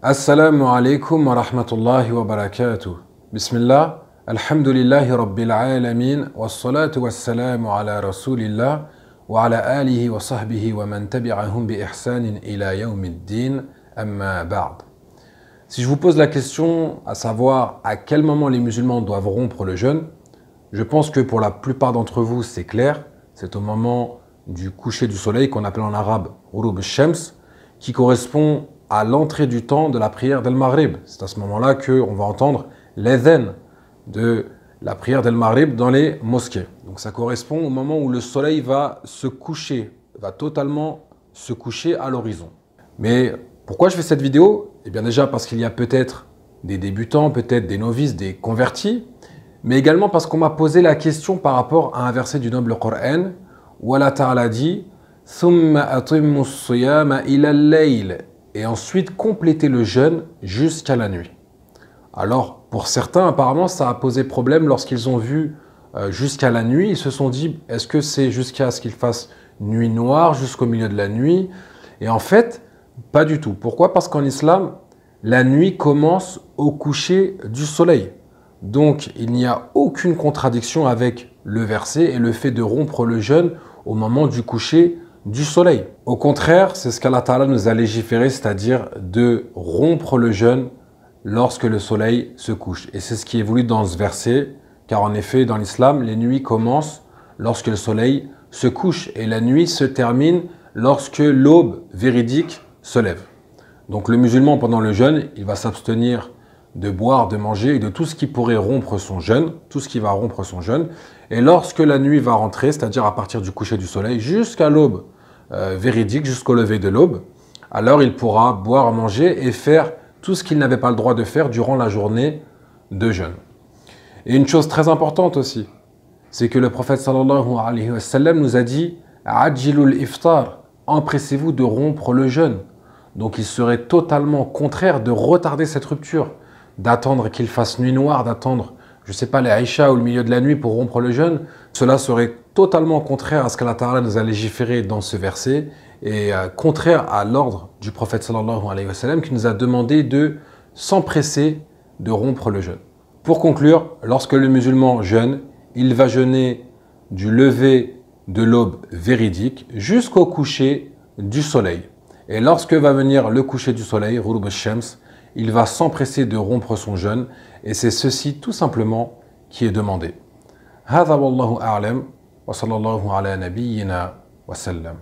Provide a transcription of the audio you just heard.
Assalamu alaikum wa rahmatullahi wa barakatuh. Bismillah, alhamdulillahi rabbil alamin, wassalatu wassalamu ala rasulillah, wa ala alihi wa sahbihi wa man tabi'ahum bi ihsanin ila yawmiddin, amma ba'd. Si je vous pose la question, à savoir à quel moment les musulmans doivent rompre le jeûne, je pense que pour la plupart d'entre vous, c'est clair. C'est au moment du coucher du soleil, qu'on appelle en arabe Ghurub al-Shams, qui correspond à l'entrée du temps de la prière d'Al-Maghrib. C'est à ce moment-là qu'on va entendre l'adhan de la prière d'Al-Maghrib dans les mosquées. Donc ça correspond au moment où le soleil va se coucher, va totalement se coucher à l'horizon. Mais pourquoi je fais cette vidéo? Eh bien déjà parce qu'il y a peut-être des débutants, peut-être des novices, des convertis, mais également parce qu'on m'a posé la question par rapport à un verset du noble Coran où Allah Ta'ala dit « Thumma atimmu as-siyama ila al-layl » et ensuite compléter le jeûne jusqu'à la nuit. Alors, pour certains, apparemment, ça a posé problème lorsqu'ils ont vu jusqu'à la nuit. Ils se sont dit, est-ce que c'est jusqu'à ce qu'il fasse nuit noire, jusqu'au milieu de la nuit? Et en fait, pas du tout. Pourquoi? Parce qu'en islam, la nuit commence au coucher du soleil. Donc, il n'y a aucune contradiction avec le verset et le fait de rompre le jeûne au moment du coucher du soleil. Au contraire, c'est ce qu'Allah Ta'ala nous a légiféré, c'est-à-dire de rompre le jeûne lorsque le soleil se couche. Et c'est ce qui est voulu dans ce verset, car en effet, dans l'islam, les nuits commencent lorsque le soleil se couche et la nuit se termine lorsque l'aube véridique se lève. Donc le musulman, pendant le jeûne, il va s'abstenir de boire, de manger et de tout ce qui pourrait rompre son jeûne, tout ce qui va rompre son jeûne. Et lorsque la nuit va rentrer, c'est-à-dire à partir du coucher du soleil jusqu'à l'aube véridique, jusqu'au lever de l'aube, alors il pourra boire, manger et faire tout ce qu'il n'avait pas le droit de faire durant la journée de jeûne. Et une chose très importante aussi, c'est que le prophète sallallahu alayhi wa sallam nous a dit « Ajilul iftar » empressez-vous de rompre le jeûne. Donc il serait totalement contraire de retarder cette rupture, d'attendre qu'il fasse nuit noire, d'attendre, je ne sais pas, les Aïcha ou le milieu de la nuit pour rompre le jeûne. Cela serait totalement contraire à ce qu'Allah Ta'ala nous a légiféré dans ce verset et contraire à l'ordre du prophète sallallahu alayhi wa sallam qui nous a demandé de s'empresser de rompre le jeûne. Pour conclure, lorsque le musulman jeûne, il va jeûner du lever de l'aube véridique jusqu'au coucher du soleil. Et lorsque va venir le coucher du soleil, Ghurub al-Shams, il va s'empresser de rompre son jeûne et c'est ceci tout simplement qui est demandé. هذا والله أعلم وصلى الله على نبينا وسلم.